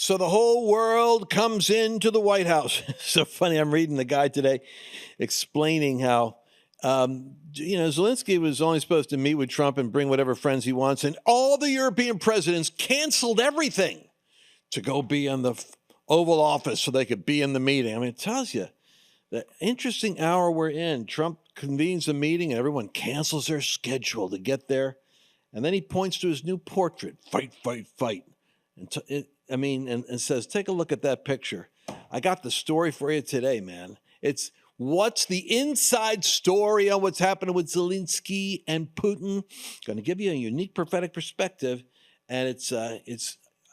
So the whole world comes into the White House. So funny. I'm reading the guy today explaining how, Zelensky was only supposed to meet with Trump and bring whatever friends he wants. And all the European presidents canceled everything to go be in the Oval Office so they could be in the meeting. I mean, it tells you the interesting hour we're in. Trump convenes a meeting and everyone cancels their schedule to get there. And then he points to his new portrait, fight, fight, fight. And says, take a look at that picture. I got the story for you today, man. It's what's the inside story on what's happening with Zelensky and Putin. Going to give you a unique prophetic perspective, and it's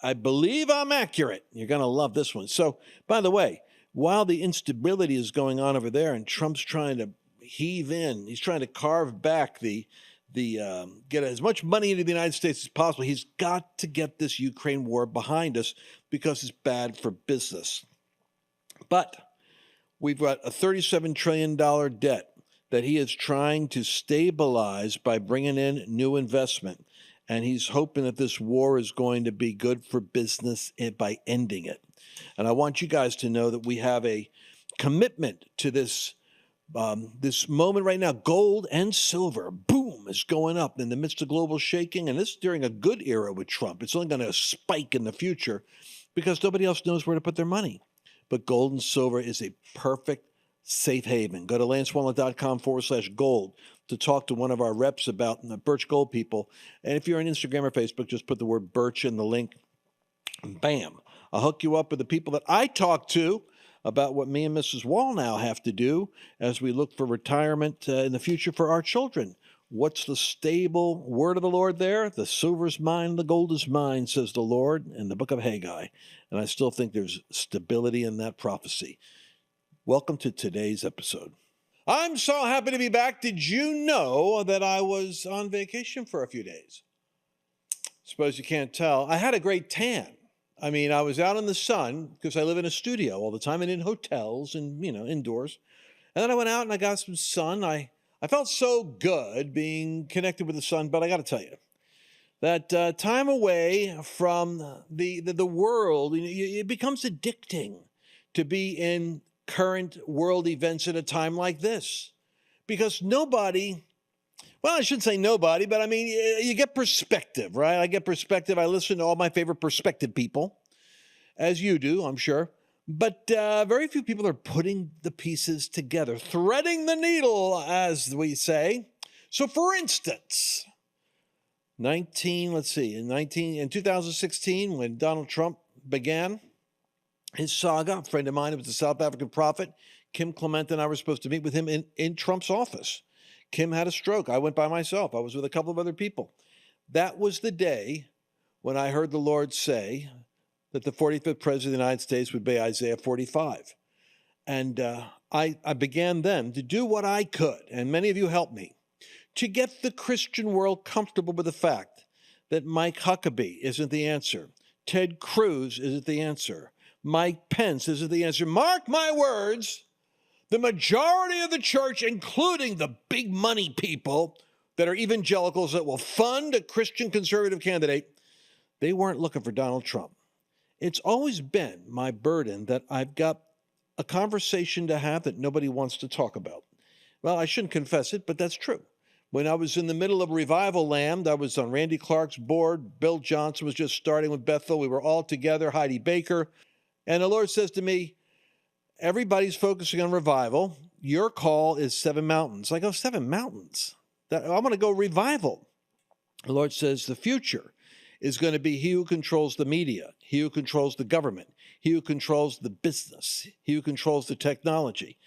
I believe I'm accurate. You're going to love this one. So, by the way, while the instability is going on over there, and Trump's trying to heave in, he's trying to carve back get as much money into the United States as possible. He's got to get this Ukraine war behind us because it's bad for business. But we've got a $37 trillion debt that he is trying to stabilize by bringing in new investment. And he's hoping that this war is going to be good for business by ending it. And I want you guys to know that we have a commitment to this moment right now. Gold and silver, boom, is going up in the midst of global shaking. And this is during a good era with Trump. It's only going to spike in the future because nobody else knows where to put their money. But gold and silver is a perfect safe haven. Go to lancewallnau.com/gold to talk to one of our reps about the Birch Gold people. And if you're on Instagram or Facebook, just put the word Birch in the link. Bam. I'll hook you up with the people that I talk to about what me and Mrs. Wallnau have to do as we look for retirement in the future for our children. What's the stable word of the Lord there? The silver's mine, the gold is mine, says the Lord in the book of Haggai. And I still think there's stability in that prophecy. Welcome to today's episode. I'm so happy to be back. Did you know that I was on vacation for a few days? Suppose you can't tell. I had a great tan. I mean, I was out in the sun because I live in a studio all the time and in hotels and, indoors. And then I went out and I got some sun. I felt so good being connected with the sun, but I got to tell you, that time away from the world, it becomes addicting to be in current world events at a time like this. Because nobody, well, I shouldn't say nobody, but I mean, you get perspective, right? I get perspective. I listen to all my favorite perspective people, as you do, I'm sure. But very few people are putting the pieces together, threading the needle, as we say. So, for instance, in 2016, when Donald Trump began his saga, a friend of mine, who was a South African prophet, Kim Clement, and I were supposed to meet with him in Trump's office. Kim had a stroke. I went by myself. I was with a couple of other people. That was the day when I heard the Lord say that the 45th president of the United States would be Isaiah 45. And I began then to do what I could, and many of you helped me, to get the Christian world comfortable with the fact that Mike Huckabee isn't the answer. Ted Cruz isn't the answer. Mike Pence isn't the answer. Mark my words, the majority of the church, including the big money people that are evangelicals that will fund a Christian conservative candidate, they weren't looking for Donald Trump. It's always been my burden that I've got a conversation to have that nobody wants to talk about. Well, I shouldn't confess it, but that's true. When I was in the middle of Revival Land, I was on Randy Clark's board. Bill Johnson was just starting with Bethel. We were all together, Heidi Baker. And the Lord says to me, everybody's focusing on revival. Your call is 7 mountains. I go, 7 mountains? I want to go revival. The Lord says the future is going to be he who controls the media, he who controls the government, he who controls the business, he who controls the technology,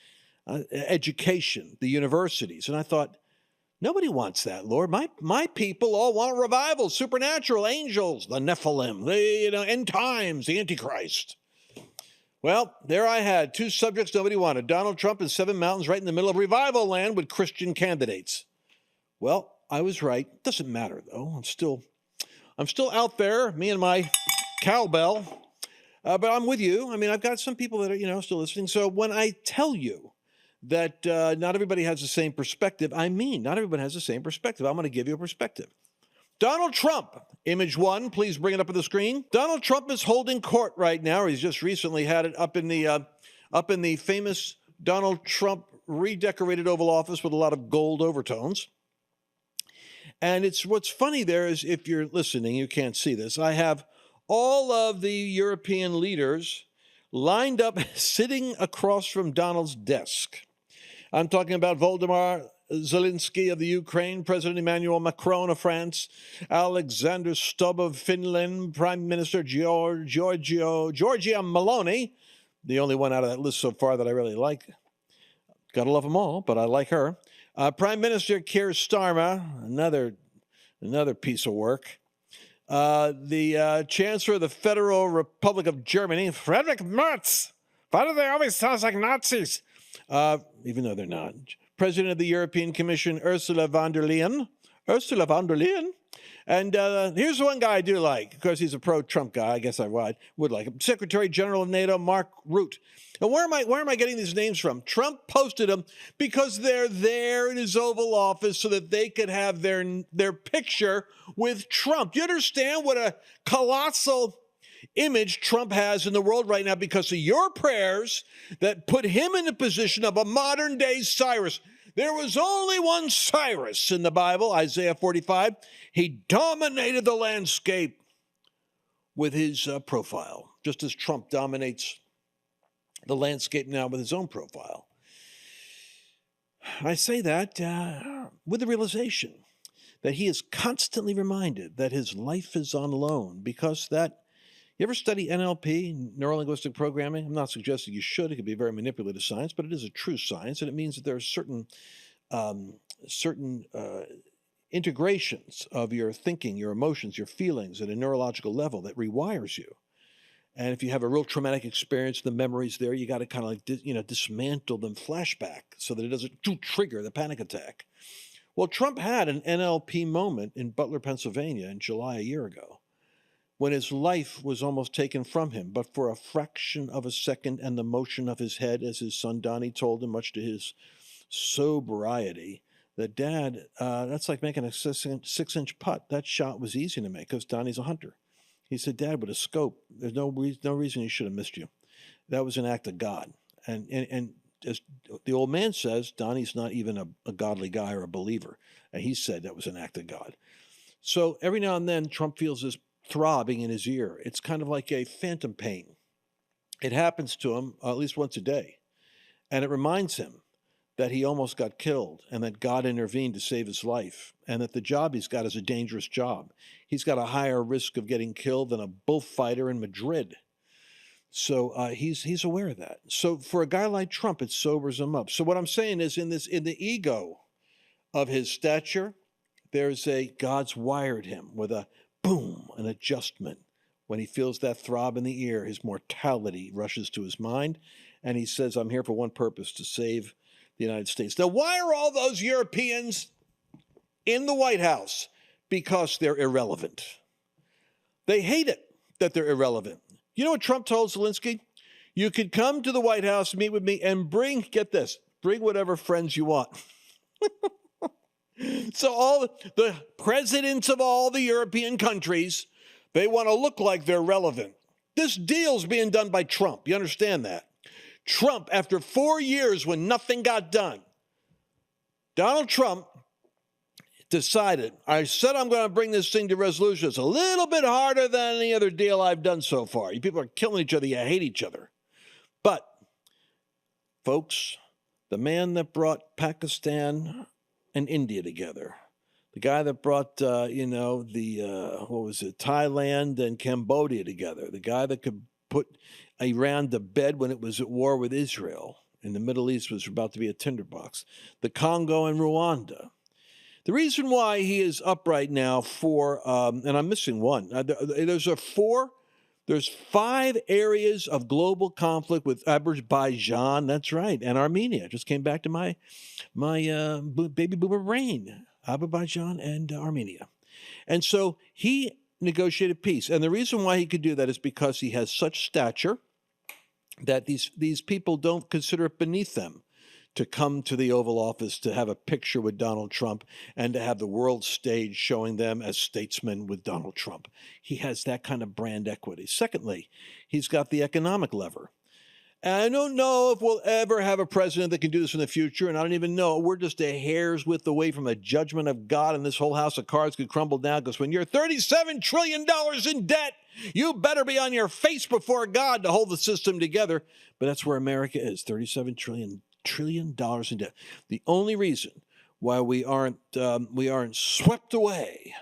education, the universities. And I thought, nobody wants that, Lord. My people all want revival, supernatural, angels, the Nephilim, the end times, the Antichrist. Well, there I had 2 subjects nobody wanted, Donald Trump and 7 mountains right in the middle of Revival Land with Christian candidates. Well, I was right. Doesn't matter, though. I'm still out there, me and my cowbell. But I'm with you. I mean, I've got some people that are, still listening. So when I tell you that not everybody has the same perspective, I mean not everybody has the same perspective. I'm going to give you a perspective. Donald Trump, image one, please bring it up on the screen. Donald Trump is holding court right now. He's just recently had it up in the famous Donald Trump redecorated Oval Office with a lot of gold overtones. And what's funny there is, if you're listening, you can't see this. I have all of the European leaders lined up, sitting across from Donald's desk. I'm talking about Volodymyr Zelensky of the Ukraine, President Emmanuel Macron of France, Alexander Stubb of Finland, Prime Minister Giorgia Meloni, the only one out of that list so far that I really like. Gotta love them all, but I like her. Prime Minister Keir Starmer, another piece of work. The Chancellor of the Federal Republic of Germany, Friedrich Merz. Why do they always sound like Nazis? Even though they're not. President of the European Commission, Ursula von der Leyen. Ursula von der Leyen. And here's one guy I do like, because he's a pro-Trump guy. I guess I would like him. Secretary General of NATO, Mark Rutte. And where am I getting these names from? Trump posted them because they're there in his Oval Office so that they could have their picture with Trump. You understand what a colossal image Trump has in the world right now because of your prayers that put him in the position of a modern-day Cyrus. There was only one Cyrus in the Bible, Isaiah 45. He dominated the landscape with his profile, just as Trump dominates the landscape now with his own profile. I say that with the realization that he is constantly reminded that his life is on loan, because you ever study NLP, neuro-linguistic programming? I'm not suggesting you should. It could be a very manipulative science, but it is a true science, and it means that there are certain integrations of your thinking, your emotions, your feelings at a neurological level that rewires you. And if you have a real traumatic experience, the memories there, you got to kind of like dismantle them, flashback, so that it doesn't trigger the panic attack. Well, Trump had an NLP moment in Butler, Pennsylvania in July a year ago, when his life was almost taken from him, but for a fraction of a second, and the motion of his head, as his son Donnie told him, much to his sobriety, that Dad, that's like making a 6-inch putt. That shot was easy to make because Donnie's a hunter. He said, Dad, with a scope, there's no reason he should have missed you. That was an act of God. And as the old man says, Donnie's not even a godly guy or a believer. And he said that was an act of God. So every now and then, Trump feels this throbbing in his ear. It's kind of like a phantom pain. It happens to him at least once a day. And it reminds him that he almost got killed and that God intervened to save his life, and that the job he's got is a dangerous job. He's got a higher risk of getting killed than a bullfighter in Madrid. So he's aware of that. So for a guy like Trump, it sobers him up. So what I'm saying is, in the ego of his stature, there's God's wired him with a boom, an adjustment. When he feels that throb in the ear, his mortality rushes to his mind, and he says, I'm here for one purpose, to save the United States. Now, why are all those Europeans in the White House? Because they're irrelevant. They hate it that they're irrelevant. You know what Trump told Zelensky? You could come to the White House, meet with me, and bring whatever friends you want. So all the presidents of all the European countries, they want to look like they're relevant. This deal's being done by Trump. You understand that? Trump, after 4 years when nothing got done, Donald Trump decided, I said I'm going to bring this thing to resolution. It's a little bit harder than any other deal I've done so far. You people are killing each other. You hate each other. But, folks, the man that brought Pakistan and India together, the guy that brought, Thailand and Cambodia together, the guy that could put Iran to bed when it was at war with Israel, and the Middle East was about to be a tinderbox, the Congo and Rwanda. The reason why he is up right now for, and I'm missing one, there's 5 areas of global conflict with Azerbaijan, that's right, and Armenia. Just came back to my baby boomer brain, Azerbaijan and Armenia. And so he negotiated peace. And the reason why he could do that is because he has such stature that these people don't consider it beneath them to come to the Oval Office to have a picture with Donald Trump and to have the world stage showing them as statesmen with Donald Trump. He has that kind of brand equity. Secondly, he's got the economic lever. And I don't know if we'll ever have a president that can do this in the future, and I don't even know. We're just a hair's width away from a judgment of God, and this whole house of cards could crumble down, because when you're $37 trillion in debt, you better be on your face before God to hold the system together. But that's where America is, $37 trillion in debt. The only reason why we aren't swept away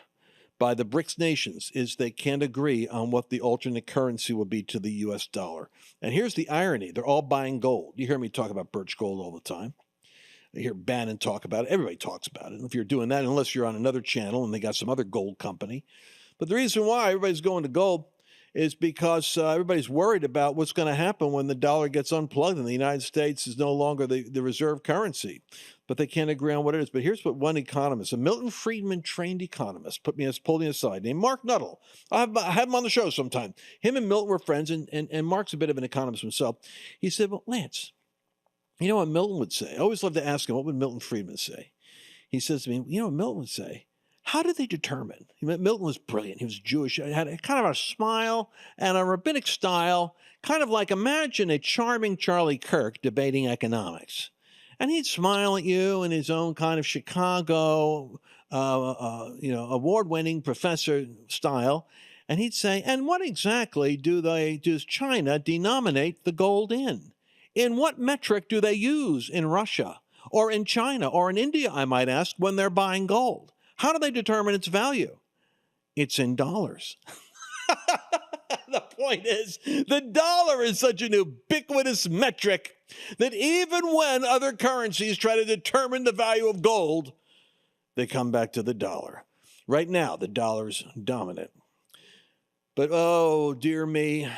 by the BRICS nations is they can't agree on what the alternate currency will be to the U.S. dollar. And here's the irony. They're all buying gold. You hear me talk about birch gold all the time. You hear Bannon talk about it. Everybody talks about it. And if you're doing that, unless you're on another channel and they got some other gold company. But the reason why everybody's going to gold is because everybody's worried about what's going to happen when the dollar gets unplugged and the United States is no longer the reserve currency. But they can't agree on what it is. But here's what one economist, a Milton Friedman trained economist, pulled me aside, named Mark Nuttall. I had him on the show sometime. Him and Milton were friends, and Mark's a bit of an economist himself. He said, well, Lance, you know what Milton would say? I always love to ask him, what would Milton Friedman say? He says to me, you know what Milton would say? How did they determine? Milton was brilliant. He was Jewish. He had kind of a smile and a rabbinic style, kind of like, imagine a charming Charlie Kirk debating economics. And he'd smile at you in his own kind of Chicago, award-winning professor style. And he'd say, and what exactly does China denominate the gold in? In what metric do they use in Russia or in China or in India, I might ask, when they're buying gold? How do they determine its value? It's in dollars. The point is, the dollar is such an ubiquitous metric that even when other currencies try to determine the value of gold, they come back to the dollar. Right now, the dollar's dominant. But, oh, dear me,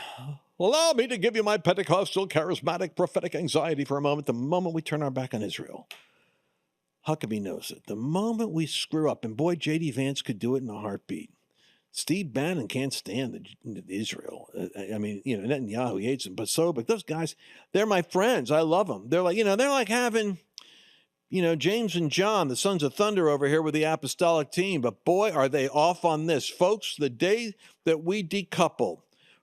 allow me to give you my Pentecostal, charismatic, prophetic anxiety for a moment. The moment we turn our back on Israel, Huckabee knows it. The moment we screw up, and boy, J.D. Vance could do it in a heartbeat. Steve Bannon can't stand Israel. Netanyahu hates him, but those guys, they're my friends. I love them. They're like having, James and John, the sons of thunder over here with the apostolic team. But boy, are they off on this. Folks, the day that we decouple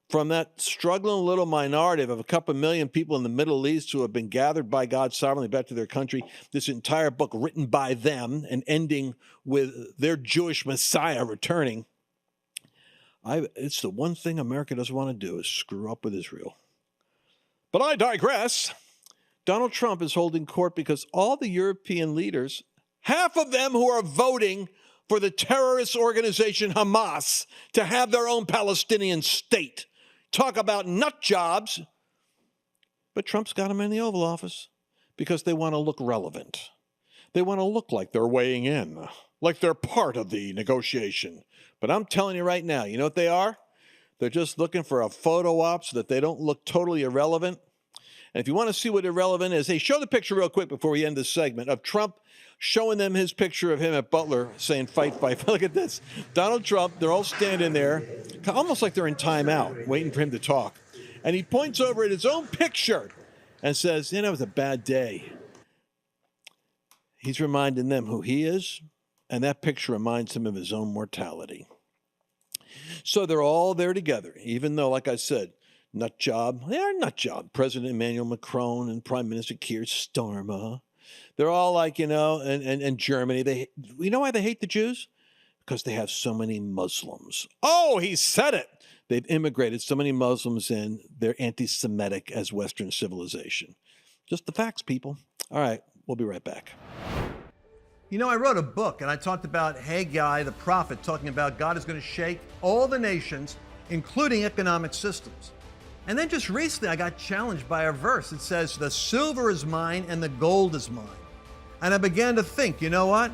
from that struggling little minority of a couple million people in the Middle East who have been gathered by God sovereignly back to their country, this entire book written by them and ending with their Jewish Messiah returning, it's the one thing America doesn't want to do is screw up with Israel. But I digress. Donald Trump is holding court because all the European leaders, half of them who are voting for the terrorist organization Hamas to have their own Palestinian state, talk about nut jobs. But Trump's got them in the Oval Office because they want to look relevant. They want to look like they're weighing in, like they're part of the negotiation. But I'm telling you right now, you know what they are? They're just looking for a photo op so that they don't look totally irrelevant. And if you want to see what irrelevant is, hey, show the picture real quick before we end this segment of Trump showing them his picture of him at Butler saying, fight, fight. Look at this. Donald Trump, they're all standing there, almost like they're in timeout, waiting for him to talk. And he points over at his own picture and says, it was a bad day. He's reminding them who he is, and that picture reminds him of his own mortality. So they're all there together, even though, like I said, nut job. President Emmanuel Macron and Prime Minister Keir Starmer. They're all like, and Germany. You know why they hate the Jews? Because they have so many Muslims. Oh, he said it. They've immigrated so many Muslims in. They're anti-Semitic as Western civilization. Just the facts, people. All right, we'll be right back. I wrote a book and I talked about Haggai, the prophet, talking about God is going to shake all the nations, including economic systems. And then just recently I got challenged by a verse. It says, the silver is mine and the gold is mine. And I began to think, you know what?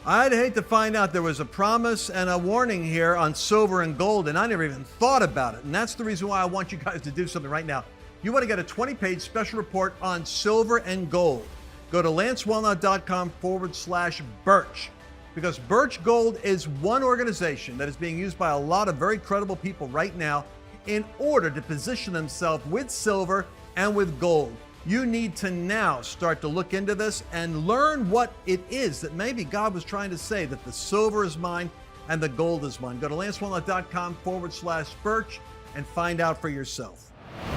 I'd hate to find out there was a promise and a warning here on silver and gold, and I never even thought about it. And that's the reason why I want you guys to do something right now. You want to get a 20-page special report on silver and gold. Go to lancewallnau.com/Birch, because Birch Gold is one organization that is being used by a lot of very credible people right now in order to position themselves with silver and with gold. You need to now start to look into this and learn what it is that maybe God was trying to say, that the silver is mine and the gold is mine. Go to lancewallnau.com/Birch and find out for yourself.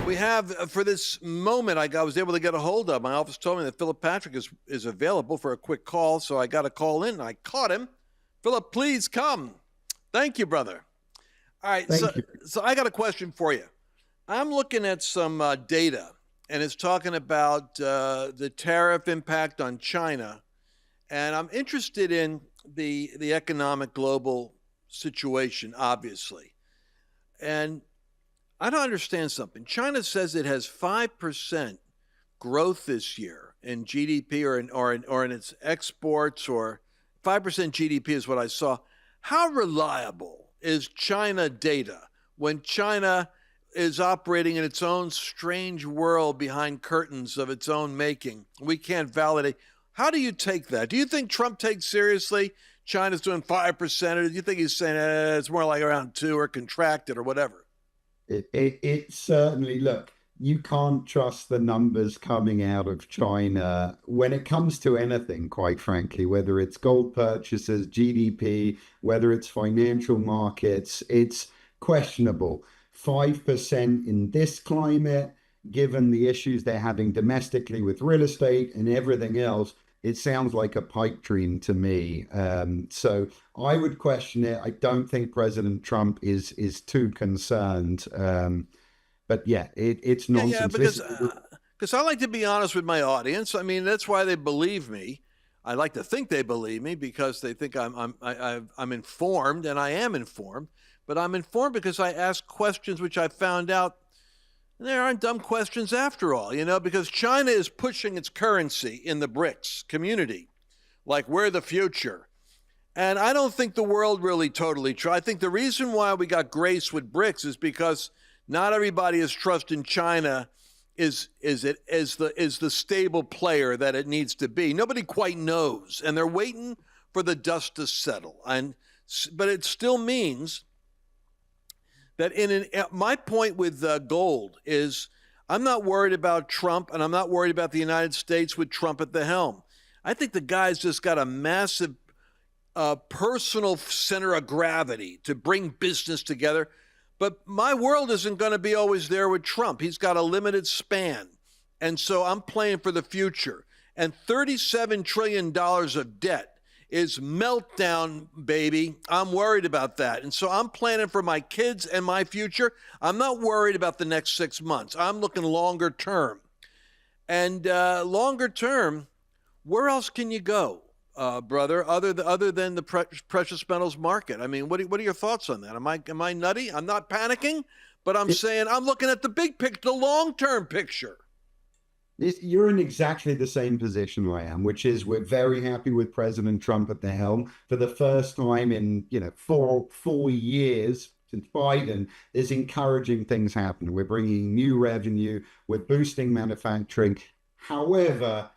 We have, for this moment, I was able to get a hold of. My office told me that Philip Patrick is available for a quick call, so I got a call in. I caught him. Philip, please come. Thank you, brother. All right, so I got a question for you. I'm looking at some data, and it's talking about the tariff impact on China, and I'm interested in the economic global situation, obviously. And I don't understand something. China says it has 5% growth this year in GDP or in its exports, or 5% GDP is what I saw. How reliable is China data when China is operating in its own strange world behind curtains of its own making? We can't validate. How do you take that? Do you think Trump takes seriously China's doing 5%, or do you think he's saying it's more like around 2 or contracted or whatever? It certainly, look, you can't trust the numbers coming out of China when it comes to anything, quite frankly, whether it's gold purchases, GDP, whether it's financial markets, it's questionable. 5% in this climate, given the issues they're having domestically with real estate and everything else, it sounds like a pipe dream to me. So I would question it. I don't think President Trump is too concerned. But yeah, it's nonsense. Yeah, because I like to be honest with my audience. I mean, that's why they believe me. I like to think they believe me because they think I'm informed, and I am informed. But I'm informed because I ask questions which I found out there aren't dumb questions after all, because China is pushing its currency in the BRICS community, like we're the future. And I don't think the world really totally I think the reason why we got grace with BRICS is because not everybody is trusting China is the stable player that it needs to be. Nobody quite knows, and they're waiting for the dust to settle. But it still means that my point with gold is I'm not worried about Trump, and I'm not worried about the United States with Trump at the helm. I think the guy's just got a massive personal center of gravity to bring business together. But my world isn't going to be always there with Trump. He's got a limited span. And so I'm playing for the future. And $37 trillion of debt is meltdown, baby. I'm worried about that. And so I'm planning for my kids and my future. I'm not worried about the next 6 months. I'm looking longer term. And longer term, where else can you go, brother, other than the precious metals market? I mean, what are your thoughts on that? Am I nutty? I'm not panicking, but I'm saying I'm looking at the big picture, the long-term picture. You're in exactly the same position I am, which is we're very happy with President Trump at the helm. For the first time in four years since Biden, there's encouraging things happening. We're bringing new revenue, we're boosting manufacturing. However,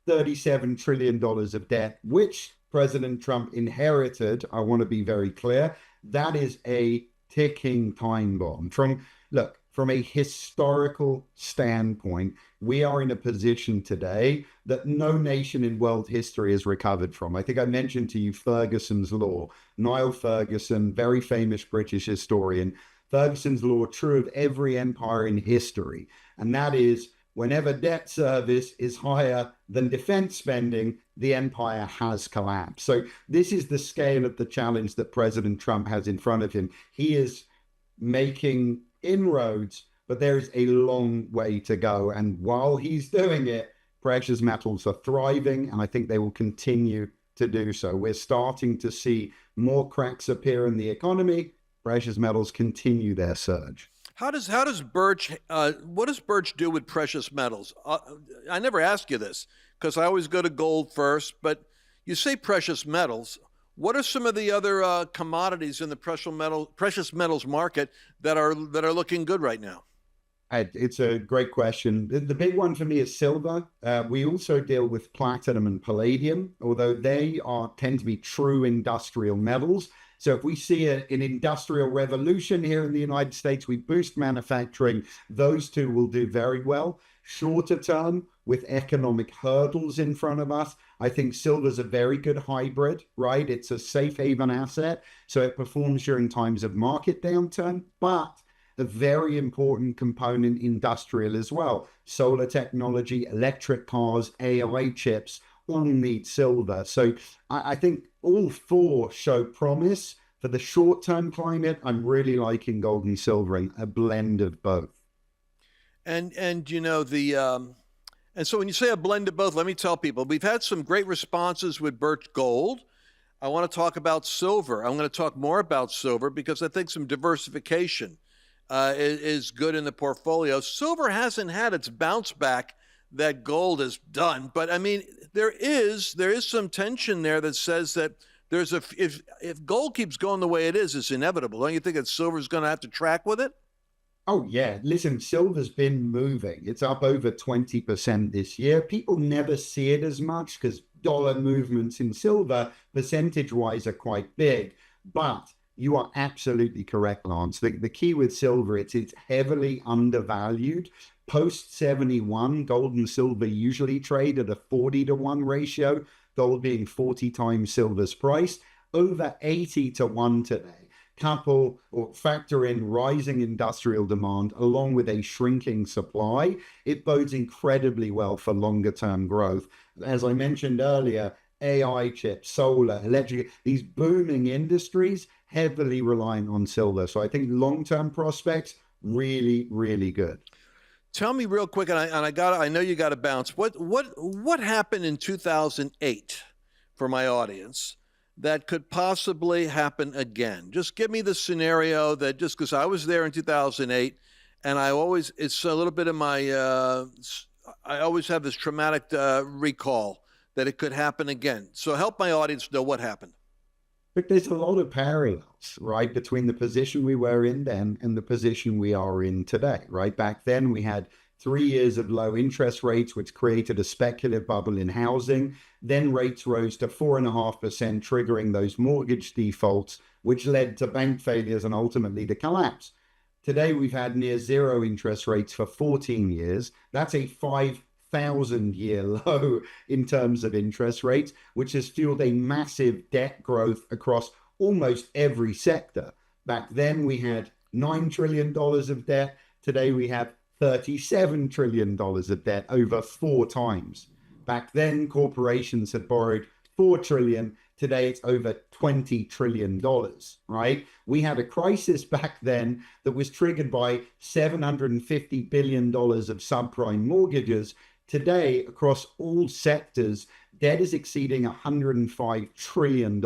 $37 trillion of debt, which President Trump inherited, I want to be very clear, that is a ticking time bomb. From a historical standpoint, we are in a position today that no nation in world history has recovered from. I think I mentioned to you Ferguson's Law. Niall Ferguson, very famous British historian. Ferguson's Law, true of every empire in history. And that is, whenever debt service is higher than defense spending, the empire has collapsed. So this is the scale of the challenge that President Trump has in front of him. He is making inroads, but there is a long way to go. And while he's doing it, precious metals are thriving, and I think they will continue to do so. We're starting to see more cracks appear in the economy. Precious metals continue their surge. How does Birch, what does Birch do with precious metals? I never ask you this because I always go to gold first, but you say precious metals. What are some of the other commodities in the precious metals market that are looking good right now? It's a great question. The big one for me is silver. We also deal with platinum and palladium, although they tend to be true industrial metals. So if we see an industrial revolution here in the United States, we boost manufacturing, those two will do very well. Shorter term, with economic hurdles in front of us, I think silver's a very good hybrid, right? It's a safe haven asset, so it performs during times of market downturn, but a very important component industrial as well. Solar technology, electric cars, AI chips, all need silver. So I think all four show promise. For the short-term climate, I'm really liking gold and silver, and a blend of both. And you know and so when you say a blend of both, let me tell people we've had some great responses with Birch Gold. I want to talk about silver. I'm going to talk more about silver because I think some diversification is good in the portfolio. Silver hasn't had its bounce back that gold has done, but I mean there is some tension there that says that if gold keeps going the way it is, it's inevitable. Don't you think that silver's going to have to track with it? Oh, yeah. Listen, silver's been moving. It's up over 20% this year. People never see it as much because dollar movements in silver, percentage-wise, are quite big. But you are absolutely correct, Lance. The key with silver, it's heavily undervalued. Post 71, gold and silver usually trade at a 40-to-1 ratio, gold being 40 times silver's price, over 80-to-1 today. Couple or factor in rising industrial demand along with a shrinking supply, it bodes incredibly well for longer term growth. As I mentioned earlier, AI chips, solar, electric, these booming industries heavily reliant on silver. So I think long term prospects really, really good. Tell me real quick, and I know you got to bounce. What happened in 2008 for my audience that could possibly happen again? Just give me the scenario that, just because I was there in 2008, and it's a little bit of my, I always have this traumatic recall that it could happen again. So help my audience know what happened. But there's a lot of parallels, right, between the position we were in then and the position we are in today, right? Back then we had 3 years of low interest rates, which created a speculative bubble in housing. Then rates rose to 4.5%, triggering those mortgage defaults, which led to bank failures and ultimately the collapse. Today, we've had near zero interest rates for 14 years. That's a 5,000-year low in terms of interest rates, which has fueled a massive debt growth across almost every sector. Back then, we had $9 trillion of debt. Today, we have $37 trillion of debt, over 4 times. Back then, corporations had borrowed $4 trillion. Today, it's over $20 trillion, right? We had a crisis back then that was triggered by $750 billion of subprime mortgages. Today, across all sectors, debt is exceeding $105 trillion.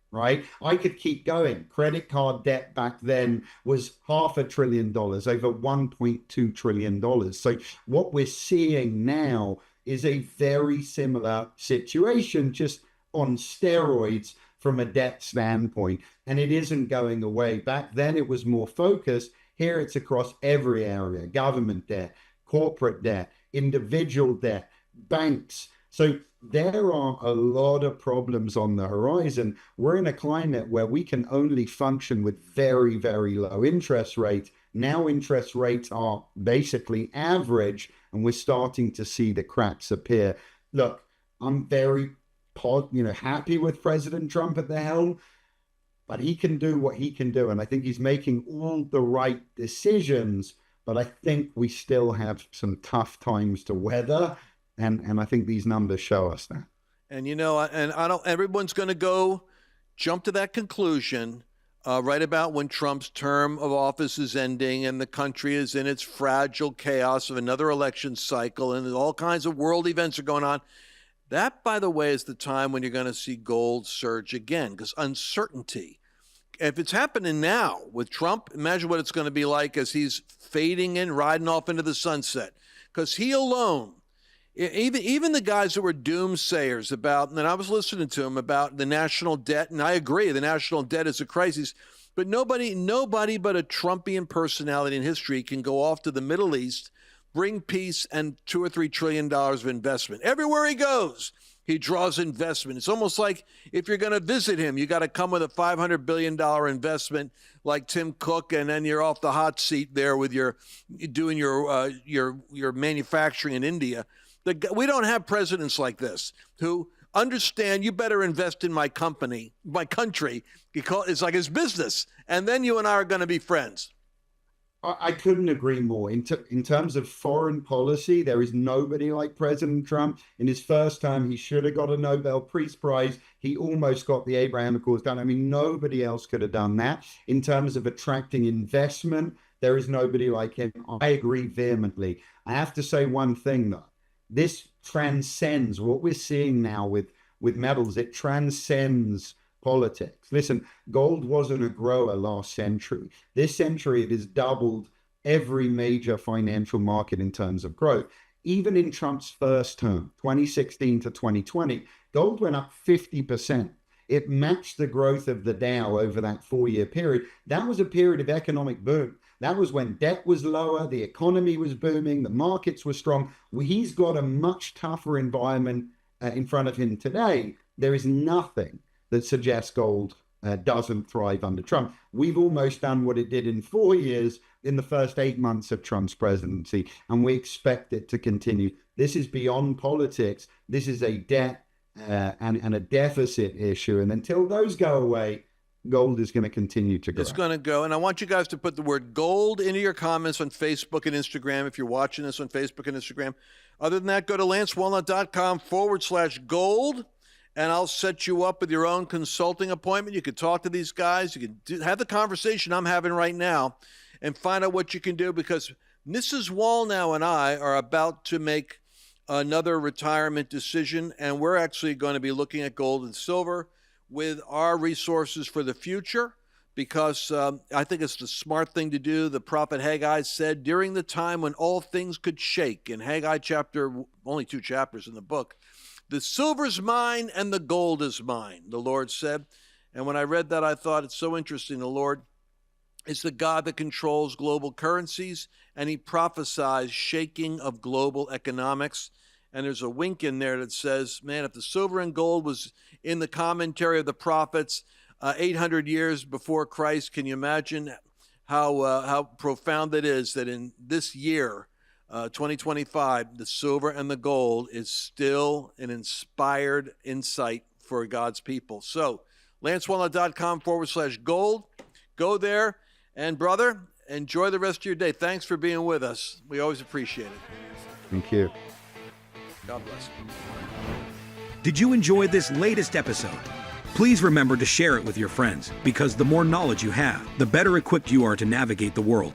Right? I could keep going. Credit card debt back then was $500 billion, over $1.2 trillion. So what we're seeing now is a very similar situation, just on steroids from a debt standpoint. And it isn't going away. Back then it was more focused. Here it's across every area: government debt, corporate debt, individual debt, banks. So there are a lot of problems on the horizon. We're in a climate where we can only function with very, very low interest rates. Now interest rates are basically average, and we're starting to see the cracks appear. Look, I'm very happy with President Trump at the helm, but he can do what he can do. And I think he's making all the right decisions, but I think we still have some tough times to weather. And I think these numbers show us that. And everyone's going to go jump to that conclusion right about when Trump's term of office is ending and the country is in its fragile chaos of another election cycle and all kinds of world events are going on. That, by the way, is the time when you're going to see gold surge again, because uncertainty. If it's happening now with Trump, imagine what it's going to be like as he's fading in, riding off into the sunset. Because he alone, even the guys who were doomsayers about, and I was listening to him about the national debt, and I agree, the national debt is a crisis, but nobody but a Trumpian personality in history can go off to the Middle East, bring peace and $2 or $3 trillion of investment. Everywhere he goes, He draws investment. It's almost like if you're going to visit him, you got to come with a $500 billion investment like Tim Cook, and then you're off the hot seat there with your manufacturing in India. We don't have presidents like this who understand you better invest in my company, my country. It's like his business. And then you and I are going to be friends. I couldn't agree more. In terms of foreign policy, there is nobody like President Trump. In his first time, he should have got a Nobel Peace Prize. He almost got the Abraham Accords done. I mean, nobody else could have done that. In terms of attracting investment, there is nobody like him. I agree vehemently. I have to say one thing, though. This transcends what we're seeing now with metals. It transcends politics. Listen, gold wasn't a grower last century. This century, it has doubled every major financial market in terms of growth. Even in Trump's first term, 2016 to 2020, gold went up 50%. It matched the growth of the Dow over that 4-year period. That was a period of economic boom. That was when debt was lower, the economy was booming, the markets were strong. He's got a much tougher environment in front of him today. There is nothing that suggests gold doesn't thrive under Trump. We've almost done what it did in 4 years in the first 8 months of Trump's presidency, and we expect it to continue. This is beyond politics. This is a debt and a deficit issue. And until those go away, gold is going to continue to grow. It's going to go. And I want you guys to put the word gold into your comments on Facebook and Instagram if you're watching this on Facebook and Instagram. Other than that, go to lancewallnau.com/gold. And I'll set you up with your own consulting appointment. You could talk to these guys. You can have the conversation I'm having right now and find out what you can do, because Mrs. Wallnau and I are about to make another retirement decision, and we're actually going to be looking at gold and silver with our resources for the future, because I think it's the smart thing to do. The prophet Haggai said, during the time when all things could shake, in Haggai chapter, only 2 chapters in the book, the silver's mine and the gold is mine, the Lord said. And when I read that, I thought it's so interesting. The Lord is the God that controls global currencies, and he prophesies shaking of global economics. And there's a wink in there that says, man, if the silver and gold was in the commentary of the prophets 800 years before Christ, can you imagine how profound it is that in this year, 2025, the silver and the gold is still an inspired insight for God's people. So, lancewallnau.com/gold. Go there. And, brother, enjoy the rest of your day. Thanks for being with us. We always appreciate it. Thank you. God bless. Did you enjoy this latest episode? Please remember to share it with your friends, because the more knowledge you have, the better equipped you are to navigate the world.